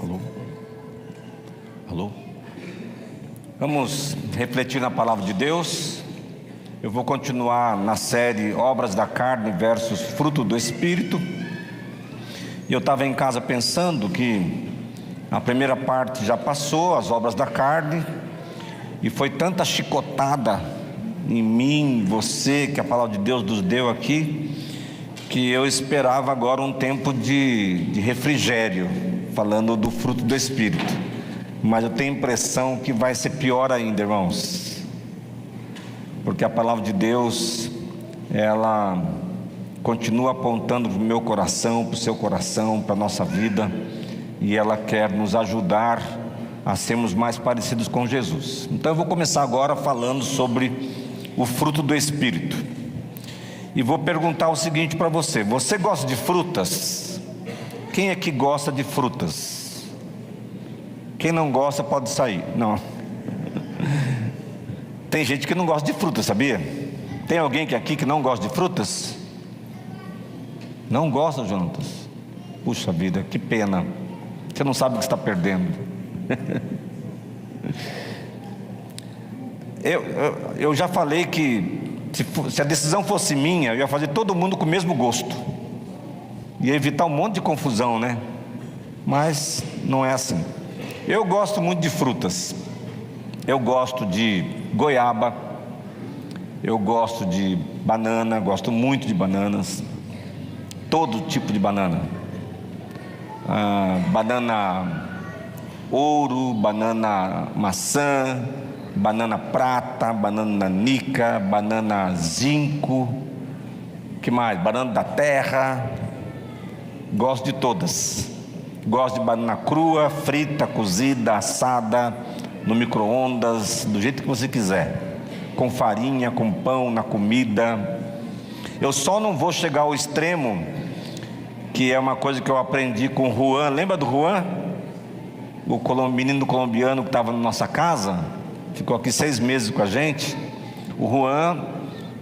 Alô? Alô? Vamos refletir na palavra de Deus. Eu vou continuar na série Obras da Carne versus Fruto do Espírito. E eu estava em casa pensando que a primeira parte já passou, as obras da carne, e foi tanta chicotada em mim, em você, que a palavra de Deus nos deu aqui, que eu esperava agora um tempo de refrigério, falando do fruto do Espírito. Mas eu tenho a impressão que vai ser pior ainda, irmãos, porque a palavra de Deus, ela continua apontando para o meu coração, para o seu coração, para a nossa vida, e ela quer nos ajudar a sermos mais parecidos com Jesus. Então eu vou começar agora falando sobre o fruto do Espírito, e vou perguntar o seguinte para você: você gosta de frutas? Quem é que gosta de frutas? Quem não gosta pode sair. Não. Tem gente que não gosta de frutas, sabia? Tem alguém aqui que não gosta de frutas? Não gosta, Jonatas? Puxa vida, que pena. Você não sabe o que está perdendo. Eu já falei que se a decisão fosse minha, eu ia fazer todo mundo com o mesmo gosto, ia evitar um monte de confusão, né? Mas não é assim. Eu gosto muito de frutas. Eu gosto de goiaba, eu gosto de banana, gosto muito de bananas, todo tipo de banana, banana ouro, banana maçã, banana prata, banana nica, banana zinco, que mais? Banana da terra. Gosto de todas. Gosto de banana crua, frita, cozida, assada, no micro-ondas, do jeito que você quiser, com farinha, com pão, na comida. Eu só não vou chegar ao extremo, que é uma coisa que eu aprendi com o Juan. Lembra do Juan? O menino colombiano que estava na nossa casa, ficou aqui 6 meses com a gente. O Juan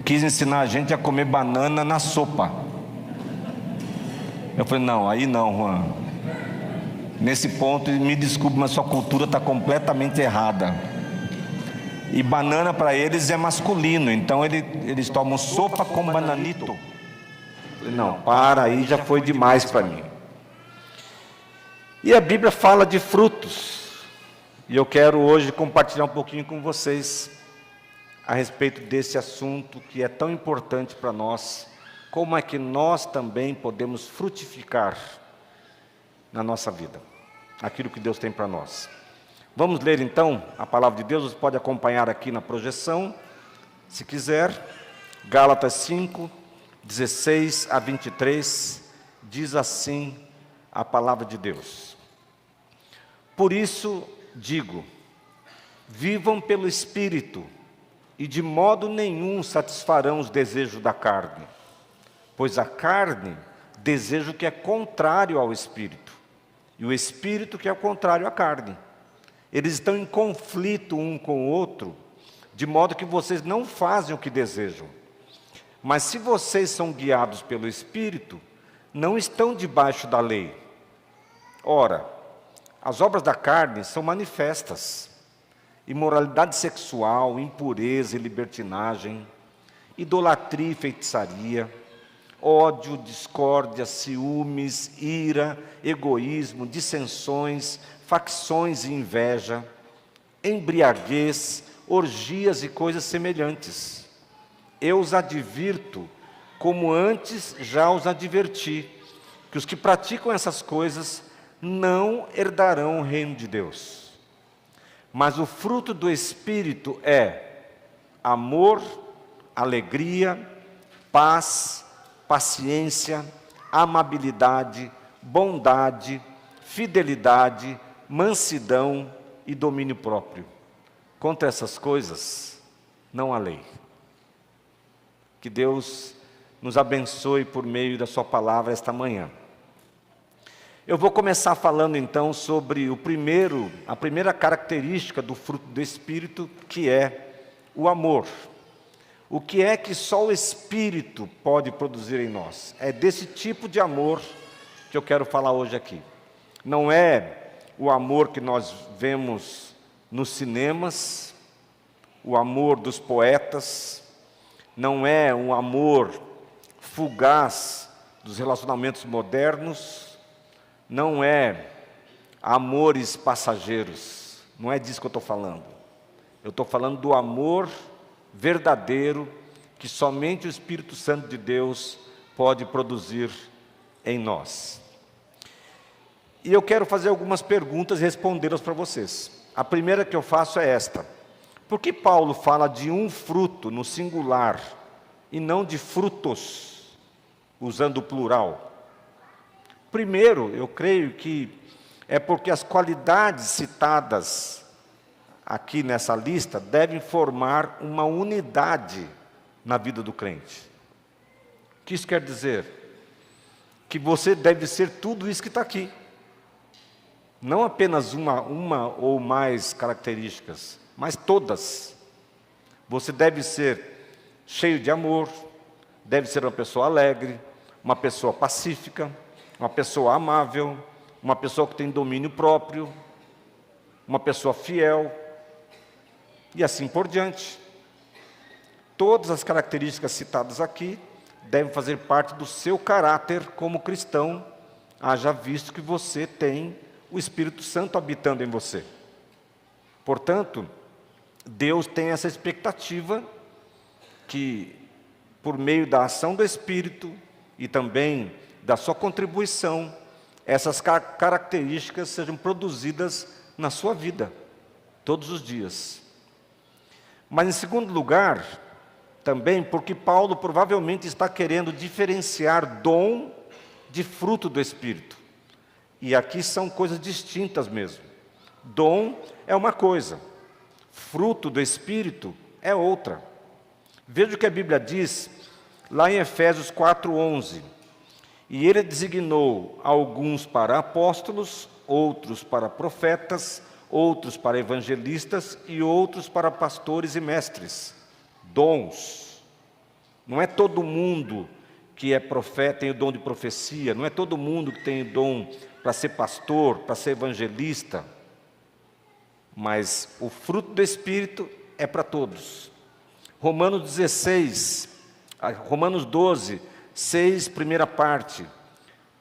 quis ensinar a gente a comer banana na sopa. Eu falei: não, aí não, Juan. Nesse ponto, me desculpe, mas sua cultura está completamente errada. E banana para eles é masculino, então eles tomam sopa com bananito. Eu falei: não, para aí, já foi demais para mim. E a Bíblia fala de frutos, e eu quero hoje compartilhar um pouquinho com vocês a respeito desse assunto que é tão importante para nós. Como é que nós também podemos frutificar na nossa vida aquilo que Deus tem para nós? Vamos ler então a palavra de Deus. Você pode acompanhar aqui na projeção, se quiser. Gálatas 5, 16 a 23, diz assim a palavra de Deus: por isso digo, vivam pelo Espírito, e de modo nenhum satisfarão os desejos da carne, pois a carne deseja o que é contrário ao Espírito, e o Espírito que é o contrário à carne. Eles estão em conflito um com o outro, de modo que vocês não fazem o que desejam. Mas se vocês são guiados pelo Espírito, não estão debaixo da lei. Ora, as obras da carne são manifestas: imoralidade sexual, impureza e libertinagem, idolatria e feitiçaria, ódio, discórdia, ciúmes, ira, egoísmo, dissensões, facções e inveja, embriaguez, orgias e coisas semelhantes. Eu os advirto, como antes já os adverti, que os que praticam essas coisas não herdarão o reino de Deus. Mas o fruto do Espírito é amor, alegria, paz, paciência, amabilidade, bondade, fidelidade, mansidão e domínio próprio. Contra essas coisas não há lei. Que Deus nos abençoe por meio da sua palavra esta manhã. Eu vou começar falando então sobre a primeira característica do fruto do Espírito, que é o amor. O que é que só o Espírito pode produzir em nós? É desse tipo de amor que eu quero falar hoje aqui. não é o amor que nós vemos nos cinemas, o amor dos poetas, não é um amor fugaz dos relacionamentos modernos, não é amores passageiros, não é disso que eu estou falando. Eu estou falando do amor verdadeiro que somente o Espírito Santo de Deus pode produzir em nós. E eu quero fazer algumas perguntas e respondê-las para vocês. A primeira que eu faço é esta: por que Paulo fala de um fruto no singular e não de frutos, usando o plural? Primeiro, eu creio que é porque as qualidades citadas aqui nessa lista devem formar uma unidade na vida do crente. O que isso quer dizer? Que você deve ser tudo isso que está aqui. Não apenas uma ou mais características, mas todas. Você deve ser cheio de amor, deve ser uma pessoa alegre, uma pessoa pacífica, uma pessoa amável, uma pessoa que tem domínio próprio, uma pessoa fiel, e assim por diante. Todas as características citadas aqui devem fazer parte do seu caráter como cristão, haja visto que você tem o Espírito Santo habitando em você. Portanto, Deus tem essa expectativa que, por meio da ação do Espírito e também da sua contribuição, essas características sejam produzidas na sua vida, todos os dias. Mas, em segundo lugar, também porque Paulo provavelmente está querendo diferenciar dom de fruto do Espírito. E aqui são coisas distintas mesmo. Dom é uma coisa, fruto do Espírito é outra. Veja o que a Bíblia diz lá em Efésios 4:11. E ele designou alguns para apóstolos, outros para profetas, outros para evangelistas e outros para pastores e mestres. Dons. Não é todo mundo que é profeta, tem o dom de profecia, não é todo mundo que tem o dom para ser pastor, para ser evangelista, mas o fruto do Espírito é para todos. Romanos 12, 6, primeira parte.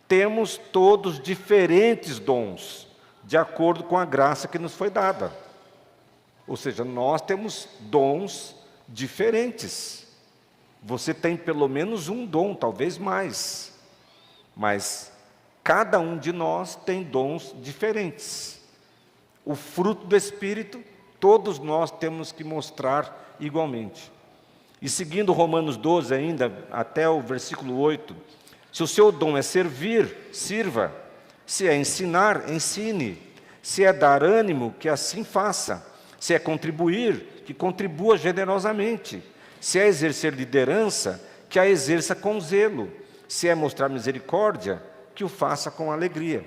Temos todos diferentes dons, de acordo com a graça que nos foi dada. Ou seja, nós temos dons diferentes. Você tem pelo menos um dom, talvez mais, mas cada um de nós tem dons diferentes. O fruto do Espírito, todos nós temos que mostrar igualmente. E seguindo Romanos 12 ainda, até o versículo 8, se o seu dom é servir, sirva. Se é ensinar, ensine. Se é dar ânimo, que assim faça. Se é contribuir, que contribua generosamente. Se é exercer liderança, que a exerça com zelo. Se é mostrar misericórdia, que o faça com alegria.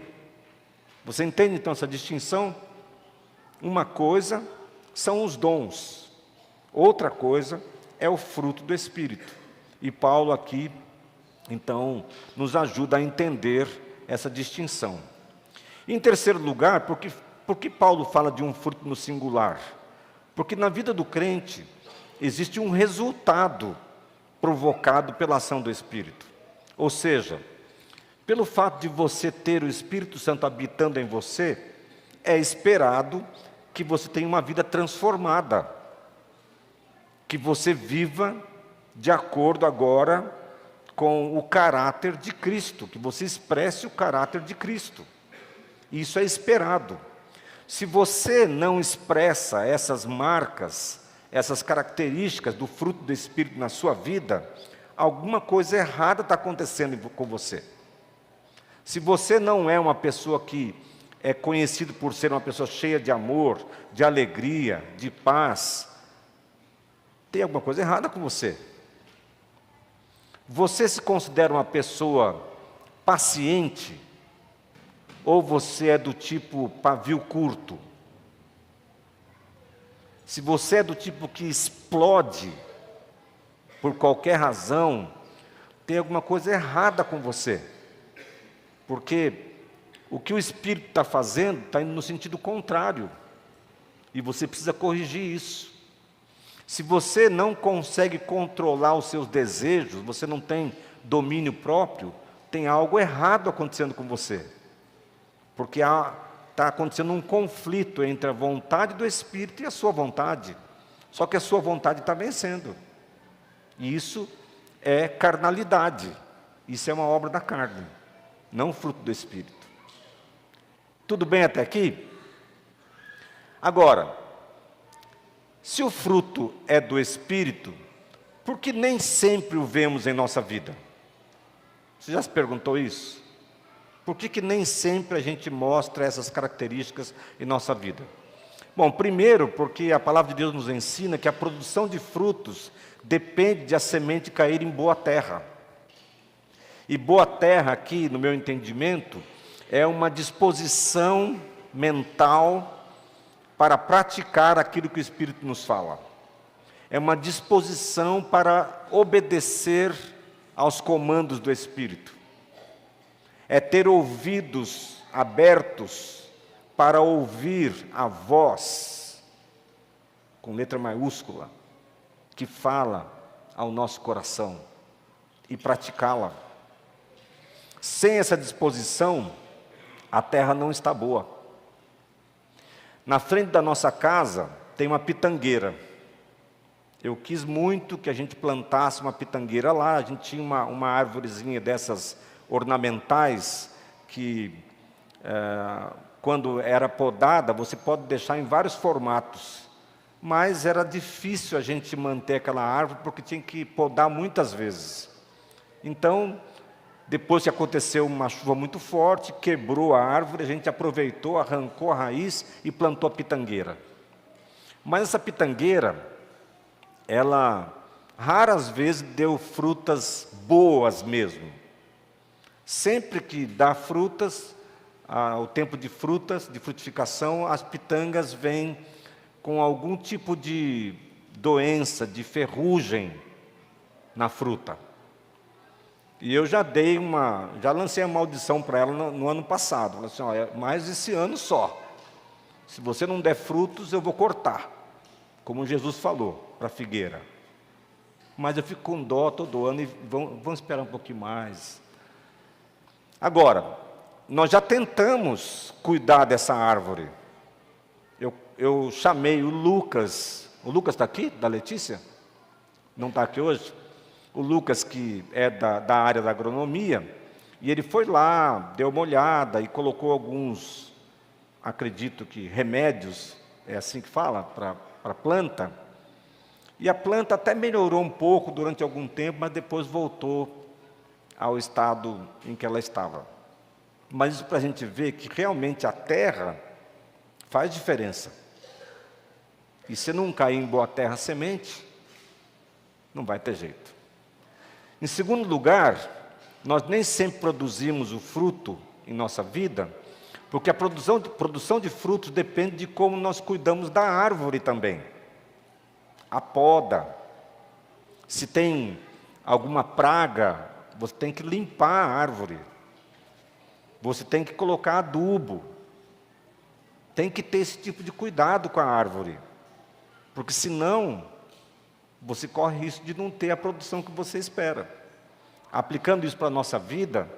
Você entende então essa distinção? Uma coisa são os dons, outra coisa é o fruto do Espírito. E Paulo aqui, então, nos ajuda a entender essa distinção. Em terceiro lugar, por que Paulo fala de um fruto no singular? Porque na vida do crente existe um resultado provocado pela ação do Espírito. Ou seja, pelo fato de você ter o Espírito Santo habitando em você, é esperado que você tenha uma vida transformada, que você viva de acordo agora com o caráter de Cristo, que você expresse o caráter de Cristo. Isso é esperado. Se você não expressa essas marcas, essas características do fruto do Espírito na sua vida, alguma coisa errada está acontecendo com você. Se você não é uma pessoa que é conhecido por ser uma pessoa cheia de amor, de alegria, de paz, tem alguma coisa errada com você. Você se considera uma pessoa paciente? Ou você é do tipo pavio curto? Se você é do tipo que explode por qualquer razão, tem alguma coisa errada com você. Porque o que o Espírito está fazendo está indo no sentido contrário. E você precisa corrigir isso. Se você não consegue controlar os seus desejos, você não tem domínio próprio, tem algo errado acontecendo com você. Porque está acontecendo um conflito entre a vontade do Espírito e a sua vontade. Só que a sua vontade está vencendo. E isso é carnalidade. Isso é uma obra da carne, não fruto do Espírito. Tudo bem até aqui? Agora, se o fruto é do Espírito, por que nem sempre o vemos em nossa vida? Você já se perguntou isso? Por que nem sempre a gente mostra essas características em nossa vida? Bom, primeiro, porque a palavra de Deus nos ensina que a produção de frutos depende de a semente cair em boa terra. E boa terra aqui, no meu entendimento, é uma disposição mental para praticar aquilo que o Espírito nos fala. É uma disposição para obedecer aos comandos do Espírito. É ter ouvidos abertos para ouvir a voz, com letra maiúscula, que fala ao nosso coração e praticá-la. Sem essa disposição, a terra não está boa. Na frente da nossa casa tem uma pitangueira. Eu quis muito que a gente plantasse uma pitangueira lá. A gente tinha uma árvorezinha dessas ornamentais que, quando era podada, você pode deixar em vários formatos. Mas era difícil a gente manter aquela árvore porque tinha que podar muitas vezes. Então, depois que aconteceu uma chuva muito forte, quebrou a árvore, a gente aproveitou, arrancou a raiz e plantou a pitangueira. Mas essa pitangueira, ela raras vezes deu frutas boas mesmo. Sempre que dá frutas, o tempo de frutas, de frutificação, as pitangas vêm com algum tipo de doença, de ferrugem na fruta. E eu já lancei a maldição para ela no ano passado. Falei assim, ó, mais esse ano só. Se você não der frutos, eu vou cortar. Como Jesus falou para a figueira. Mas eu fico com dó todo ano e vamos esperar um pouquinho mais. Agora, nós já tentamos cuidar dessa árvore. Eu chamei o Lucas. O Lucas está aqui, da Letícia? Não está aqui hoje? O Lucas, que é da área da agronomia, e ele foi lá, deu uma olhada e colocou alguns, acredito que remédios, é assim que fala, para a planta. E a planta até melhorou um pouco durante algum tempo, mas depois voltou ao estado em que ela estava. Mas isso para a gente ver que realmente a terra faz diferença. E se não cair em boa terra a semente, não vai ter jeito. Em segundo lugar, nós nem sempre produzimos o fruto em nossa vida, porque a produção de frutos depende de como nós cuidamos da árvore também. A poda. Se tem alguma praga, você tem que limpar a árvore. Você tem que colocar adubo. Tem que ter esse tipo de cuidado com a árvore. Porque senão, você corre risco de não ter a produção que você espera. Aplicando isso para a nossa vida,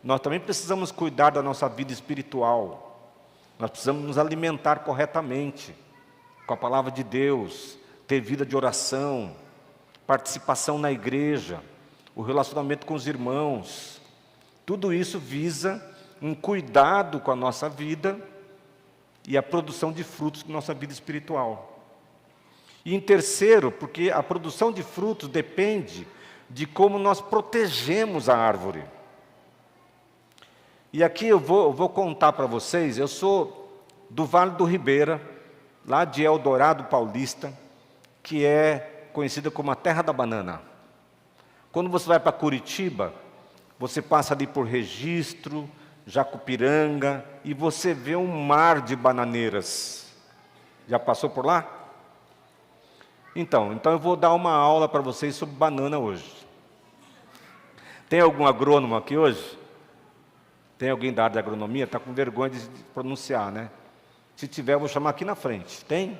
nós também precisamos cuidar da nossa vida espiritual. Nós precisamos nos alimentar corretamente, com a palavra de Deus, ter vida de oração, participação na igreja, o relacionamento com os irmãos. Tudo isso visa um cuidado com a nossa vida e a produção de frutos da nossa vida espiritual. E em terceiro, porque a produção de frutos depende de como nós protegemos a árvore. E aqui eu vou contar para vocês, eu sou do Vale do Ribeira, lá de Eldorado Paulista, que é conhecida como a terra da banana. Quando você vai para Curitiba, você passa ali por Registro, Jacupiranga, e você vê um mar de bananeiras. Já passou por lá? Então eu vou dar uma aula para vocês sobre banana hoje. Tem algum agrônomo aqui hoje? Tem alguém da área de agronomia? Está com vergonha de pronunciar, né? Se tiver, eu vou chamar aqui na frente. Tem?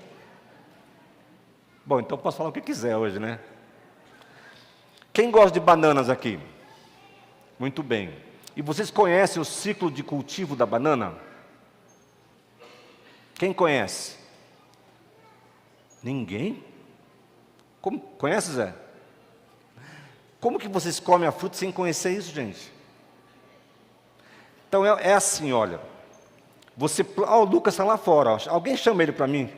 Bom, então eu posso falar o que quiser hoje, né? Quem gosta de bananas aqui? Muito bem. E vocês conhecem o ciclo de cultivo da banana? Quem conhece? Ninguém? Como? Conhece, Zé? Como que vocês comem a fruta sem conhecer isso, gente? Então é assim, olha. Você, o Lucas está lá fora. Ó. Alguém chama ele para mim?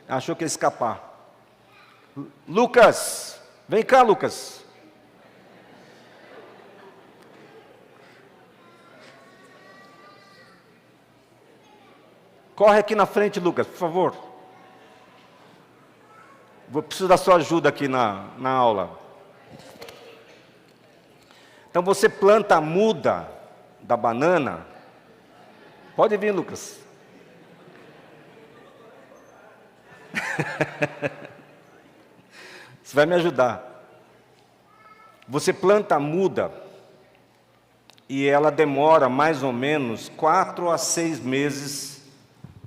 Achou que ia escapar. Lucas, vem cá, Lucas. Corre aqui na frente, Lucas, por favor. Preciso da sua ajuda aqui na aula. Então você planta a muda da banana. Pode vir, Lucas. Você vai me ajudar. Você planta a muda e ela demora mais ou menos 4 a 6 meses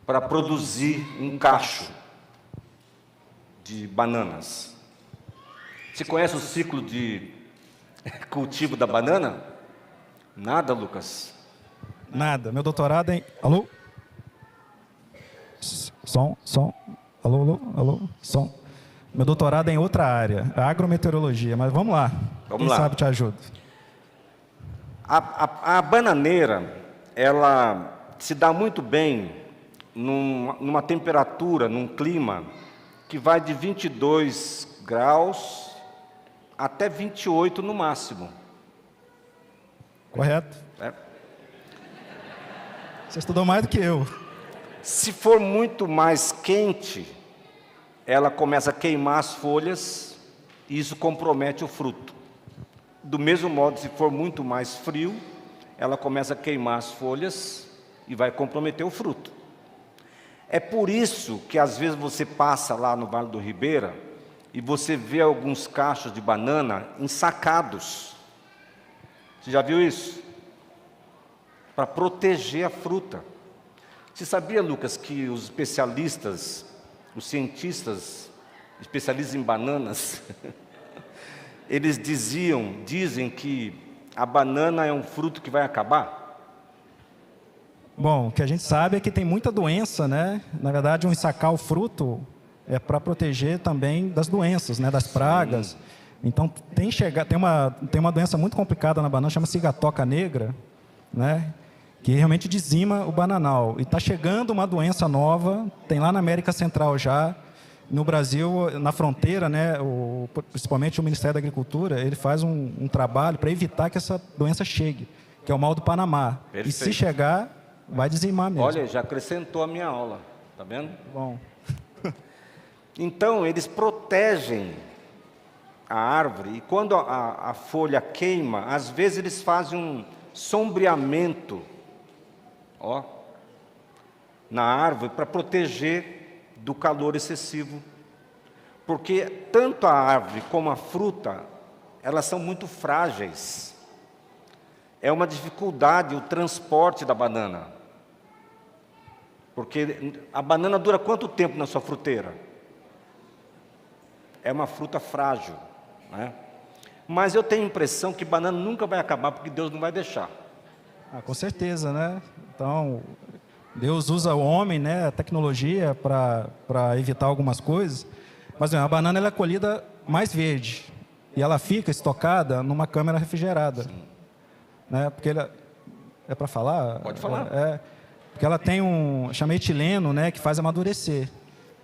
para produzir um cacho de bananas. Você conhece o ciclo de cultivo da banana? Nada, Lucas? Nada. Meu doutorado em... Alô? Som. Alô? Som. Meu doutorado é em outra área, a agrometeorologia, mas vamos lá. Quem sabe te ajuda. A bananeira, ela se dá muito bem numa temperatura, num clima que vai de 22 graus até 28 no máximo. Correto. É. Você estudou mais do que eu. Se for muito mais quente, ela começa a queimar as folhas e isso compromete o fruto. Do mesmo modo, se for muito mais frio, ela começa a queimar as folhas e vai comprometer o fruto. É por isso que às vezes você passa lá no Vale do Ribeira e você vê alguns cachos de banana ensacados. Você já viu isso? Para proteger a fruta. Você sabia, Lucas, que os especialistas, os cientistas, especialistas em bananas, eles dizem que a banana é um fruto que vai acabar? Bom, o que a gente sabe é que tem muita doença, né? Na verdade, ensacar o fruto é para proteger também das doenças, né? Das pragas. Então, tem uma doença muito complicada na banana, chama-se gatoca negra, né? Que realmente dizima o bananal. E está chegando uma doença nova, tem lá na América Central já, no Brasil, na fronteira, né, principalmente o Ministério da Agricultura, ele faz um trabalho para evitar que essa doença chegue, que é o mal do Panamá. Perfeito. E se chegar, vai dizimar mesmo. Olha, já acrescentou a minha aula, tá vendo? Bom. Então, eles protegem a árvore, e quando a folha queima, às vezes eles fazem um sombreamento, ó, na árvore para proteger do calor excessivo, porque tanto a árvore como a fruta, elas são muito frágeis. É uma dificuldade o transporte da banana, porque a banana dura quanto tempo na sua fruteira? É uma fruta frágil, né? Mas eu tenho a impressão que banana nunca vai acabar, porque Deus não vai deixar. Com certeza, né? Então, Deus usa o homem, né, a tecnologia para evitar algumas coisas, mas a banana ela é colhida mais verde e ela fica estocada numa câmara refrigerada, né? Porque é para falar? Pode falar. Porque ela tem chama etileno, né, que faz amadurecer.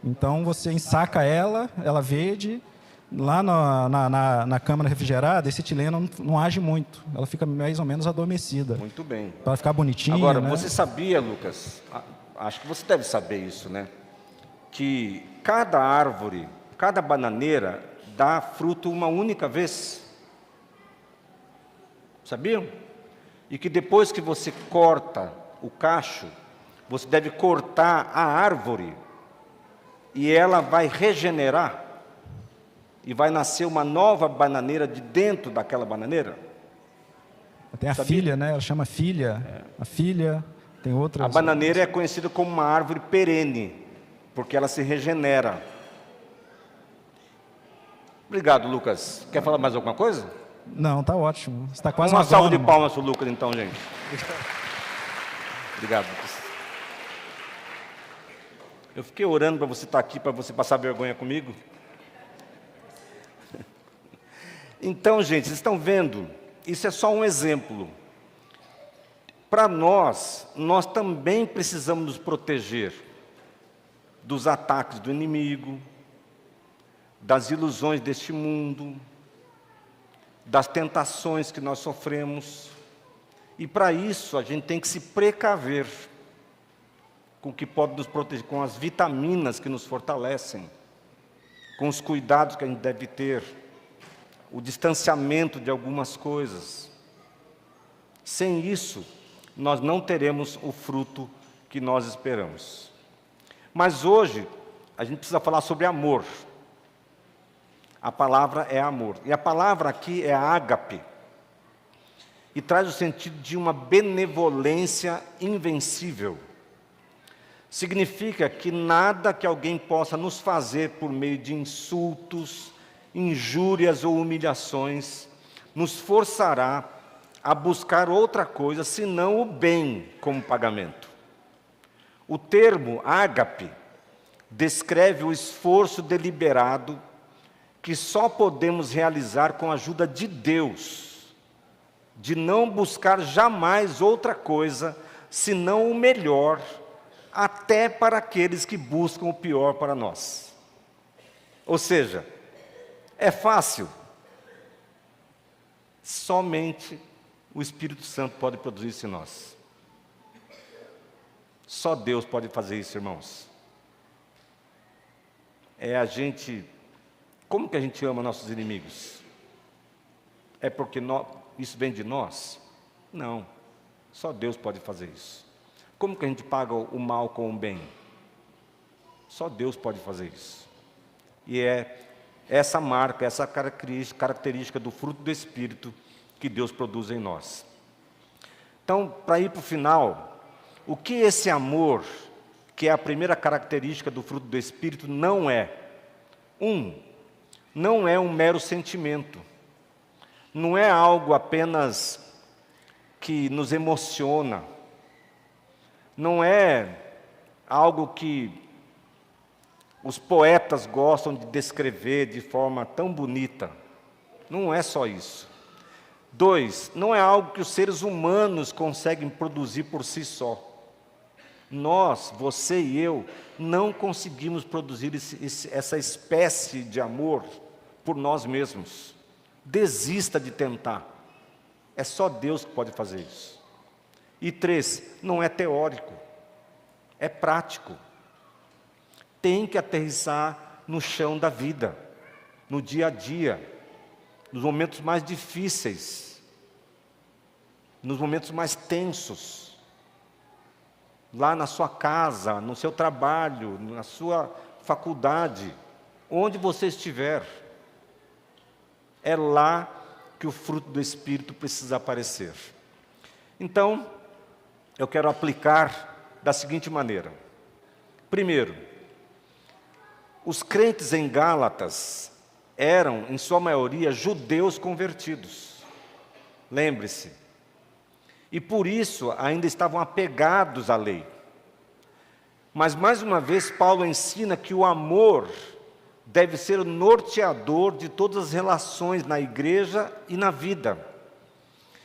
Então você ensaca ela verde. Lá na câmara refrigerada, esse etileno não age muito. Ela fica mais ou menos adormecida. Muito bem. Para ficar bonitinha. Agora, né? Você sabia, Lucas, acho que você deve saber isso, né? Que cada árvore, cada bananeira, dá fruto uma única vez. Sabiam? E que depois que você corta o cacho, você deve cortar a árvore e ela vai regenerar. E vai nascer uma nova bananeira de dentro daquela bananeira? Tem a filha, né? Ela chama filha. A filha, tem outras. A bananeira é conhecida como uma árvore perene, porque ela se regenera. Obrigado, Lucas. Quer falar mais alguma coisa? Não, tá ótimo. Você está quase Uma salva de agrônomo. palmas para o Lucas, então, gente. Obrigado, Lucas. Eu fiquei orando para você estar aqui, para você passar vergonha comigo. Então, gente, vocês estão vendo? Isso é só um exemplo. Para nós também precisamos nos proteger dos ataques do inimigo, das ilusões deste mundo, das tentações que nós sofremos. E para isso a gente tem que se precaver com o que pode nos proteger, com as vitaminas que nos fortalecem, com os cuidados que a gente deve ter, o distanciamento de algumas coisas. Sem isso, nós não teremos o fruto que nós esperamos. Mas hoje, a gente precisa falar sobre amor. A palavra é amor. E a palavra aqui é ágape. E traz o sentido de uma benevolência invencível. Significa que nada que alguém possa nos fazer por meio de insultos, injúrias ou humilhações, nos forçará a buscar outra coisa, senão o bem como pagamento. O termo ágape descreve o esforço deliberado que só podemos realizar com a ajuda de Deus, de não buscar jamais outra coisa, senão o melhor, até para aqueles que buscam o pior para nós. Ou seja, é fácil. Somente o Espírito Santo pode produzir isso em nós. Só Deus pode fazer isso, irmãos. Como que a gente ama nossos inimigos? É porque isso vem de nós? Não. Só Deus pode fazer isso. Como que a gente paga o mal com o bem? Só Deus pode fazer isso. E é essa marca, essa característica do fruto do Espírito que Deus produz em nós. Então, para ir para o final, o que esse amor, que é a primeira característica do fruto do Espírito, não é? Não é um mero sentimento. Não é algo apenas que nos emociona. Não é algo que os poetas gostam de descrever de forma tão bonita. Não é só isso. 2, não é algo que os seres humanos conseguem produzir por si só. Nós, você e eu, não conseguimos produzir essa espécie de amor por nós mesmos. Desista de tentar. É só Deus que pode fazer isso. E 3, não é teórico, é prático. Tem que aterrissar no chão da vida, no dia a dia, nos momentos mais difíceis, nos momentos mais tensos, lá na sua casa, no seu trabalho, na sua faculdade, onde você estiver. É lá que o fruto do Espírito precisa aparecer. Então, eu quero aplicar da seguinte maneira. Primeiro, os crentes em Gálatas eram, em sua maioria, judeus convertidos. Lembre-se. E por isso ainda estavam apegados à lei. Mas, mais uma vez, Paulo ensina que o amor deve ser o norteador de todas as relações na igreja e na vida.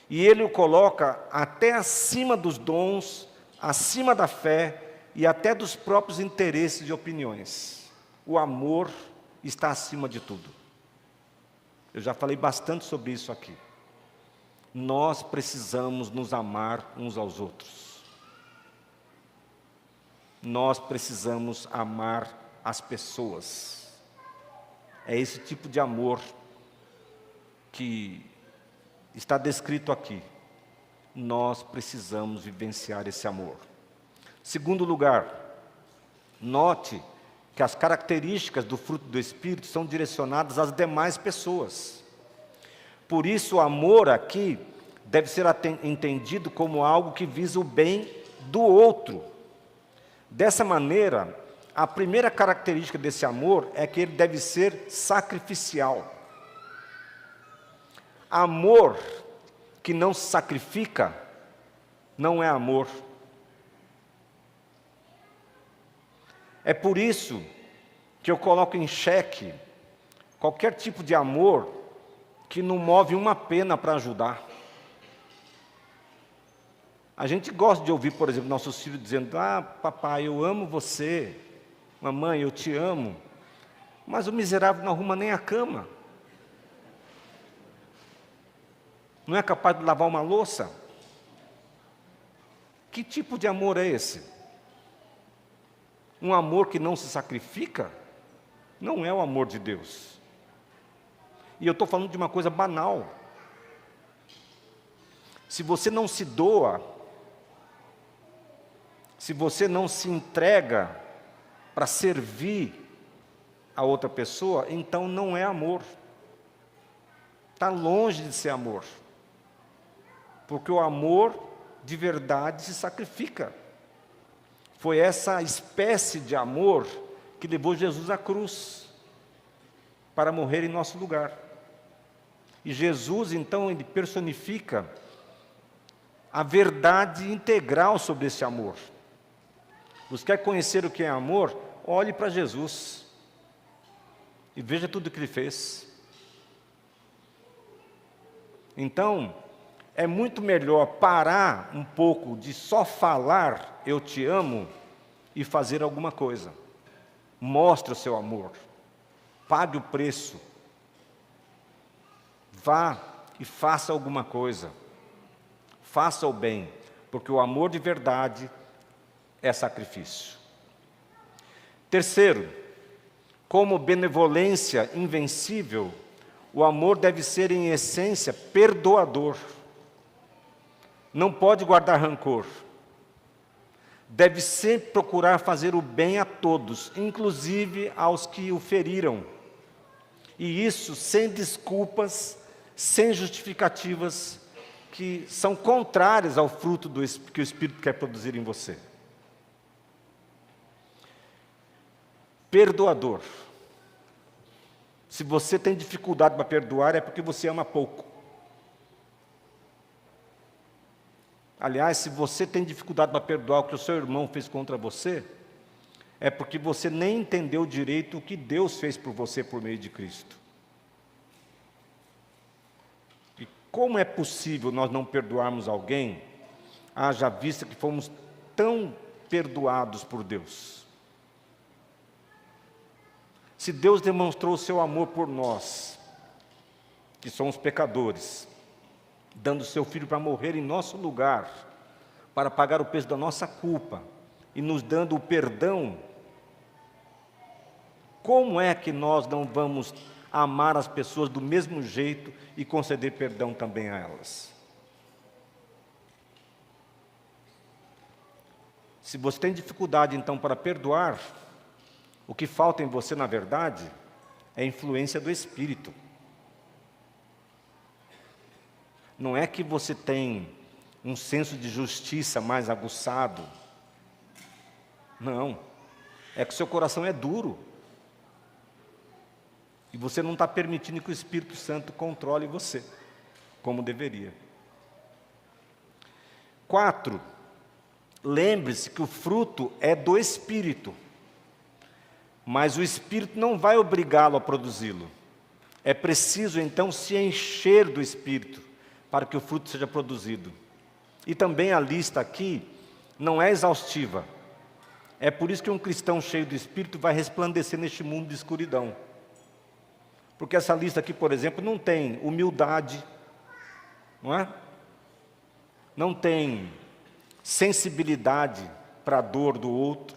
E ele o coloca até acima dos dons, acima da fé e até dos próprios interesses e opiniões. O amor está acima de tudo. Eu já falei bastante sobre isso aqui. Nós precisamos nos amar uns aos outros. Nós precisamos amar as pessoas. É esse tipo de amor que está descrito aqui. Nós precisamos vivenciar esse amor. Segundo lugar, note que as características do fruto do Espírito são direcionadas às demais pessoas. Por isso, o amor aqui deve ser entendido como algo que visa o bem do outro. Dessa maneira, a primeira característica desse amor é que ele deve ser sacrificial. Amor que não se sacrifica não é amor. É por isso que eu coloco em xeque qualquer tipo de amor que não move uma pena para ajudar. A gente gosta de ouvir, por exemplo, nossos filhos dizendo: ah, papai, eu amo você, mamãe, eu te amo, mas o miserável não arruma nem a cama. Não é capaz de lavar uma louça? Que tipo de amor é esse? Um amor que não se sacrifica? Não é o amor de Deus. E eu estou falando de uma coisa banal. Se você não se doa, se você não se entrega para servir a outra pessoa, então não é amor. Está longe de ser amor. Porque o amor de verdade se sacrifica. Foi essa espécie de amor que levou Jesus à cruz, para morrer em nosso lugar. E Jesus, então, ele personifica a verdade integral sobre esse amor. Você quer conhecer o que é amor? Olhe para Jesus e veja tudo o que ele fez. Então, é muito melhor parar um pouco de só falar eu te amo e fazer alguma coisa. Mostre o seu amor. Pague o preço. Vá e faça alguma coisa. Faça o bem, porque o amor de verdade é sacrifício. Terceiro, como benevolência invencível, o amor deve ser, em essência, perdoador. Não pode guardar rancor. Deve sempre procurar fazer o bem a todos, inclusive aos que o feriram. E isso sem desculpas, sem justificativas, que são contrárias ao fruto que o Espírito quer produzir em você. Perdoador. Se você tem dificuldade para perdoar, é porque você ama pouco. Aliás, se você tem dificuldade para perdoar o que o seu irmão fez contra você, é porque você nem entendeu direito o que Deus fez por você por meio de Cristo. E como é possível nós não perdoarmos alguém, haja vista que fomos tão perdoados por Deus? Se Deus demonstrou o seu amor por nós, que somos pecadores, dando seu Filho para morrer em nosso lugar, para pagar o peso da nossa culpa, e nos dando o perdão, como é que nós não vamos amar as pessoas do mesmo jeito e conceder perdão também a elas? Se você tem dificuldade, então, para perdoar, o que falta em você, na verdade, é a influência do Espírito. Não é que você tem um senso de justiça mais aguçado. Não. É que o seu coração é duro. E você não está permitindo que o Espírito Santo controle você, como deveria. 4. Lembre-se que o fruto é do Espírito. Mas o Espírito não vai obrigá-lo a produzi-lo. É preciso, então, se encher do Espírito para que o fruto seja produzido. E também a lista aqui não é exaustiva. É por isso que um cristão cheio do Espírito vai resplandecer neste mundo de escuridão. Porque essa lista aqui, por exemplo, não tem humildade, não é? Não tem sensibilidade para a dor do outro.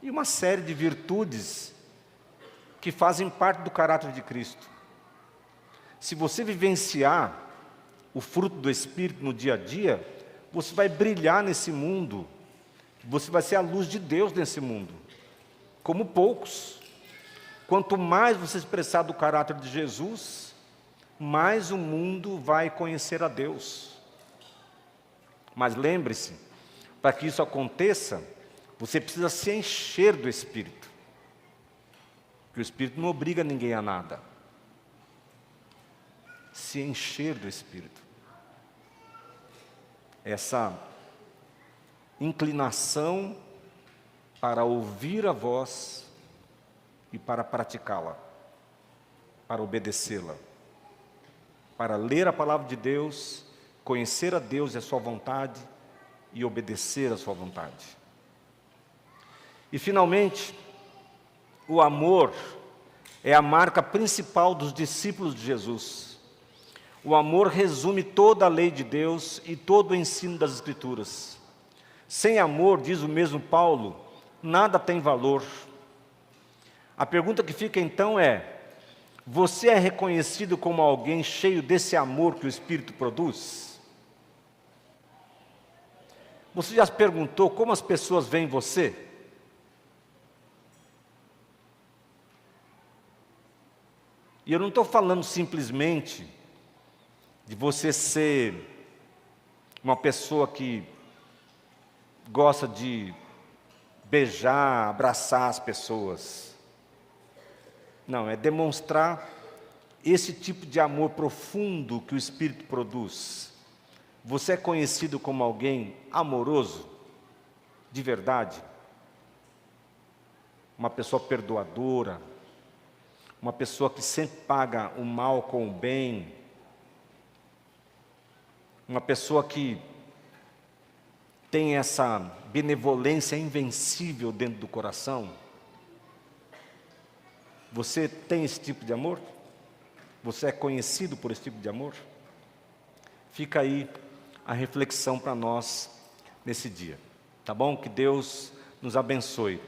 E uma série de virtudes que fazem parte do caráter de Cristo. Se você vivenciar o fruto do Espírito no dia a dia, você vai brilhar nesse mundo, você vai ser a luz de Deus nesse mundo, como poucos. Quanto mais você expressar do caráter de Jesus, mais o mundo vai conhecer a Deus. Mas lembre-se, para que isso aconteça, você precisa se encher do Espírito. Porque o Espírito não obriga ninguém a nada. Se encher do Espírito. Essa inclinação para ouvir a voz e para praticá-la, para obedecê-la, para ler a palavra de Deus, conhecer a Deus e a sua vontade e obedecer a sua vontade. E finalmente, o amor é a marca principal dos discípulos de Jesus. O amor resume toda a lei de Deus e todo o ensino das Escrituras. Sem amor, diz o mesmo Paulo, nada tem valor. A pergunta que fica então é: você é reconhecido como alguém cheio desse amor que o Espírito produz? Você já se perguntou como as pessoas veem você? E eu não estou falando simplesmente de você ser uma pessoa que gosta de beijar, abraçar as pessoas. Não, é demonstrar esse tipo de amor profundo que o Espírito produz. Você é conhecido como alguém amoroso, de verdade? Uma pessoa perdoadora, uma pessoa que sempre paga o mal com o bem, uma pessoa que tem essa benevolência invencível dentro do coração. Você tem esse tipo de amor? Você é conhecido por esse tipo de amor? Fica aí a reflexão para nós nesse dia, tá bom? Que Deus nos abençoe.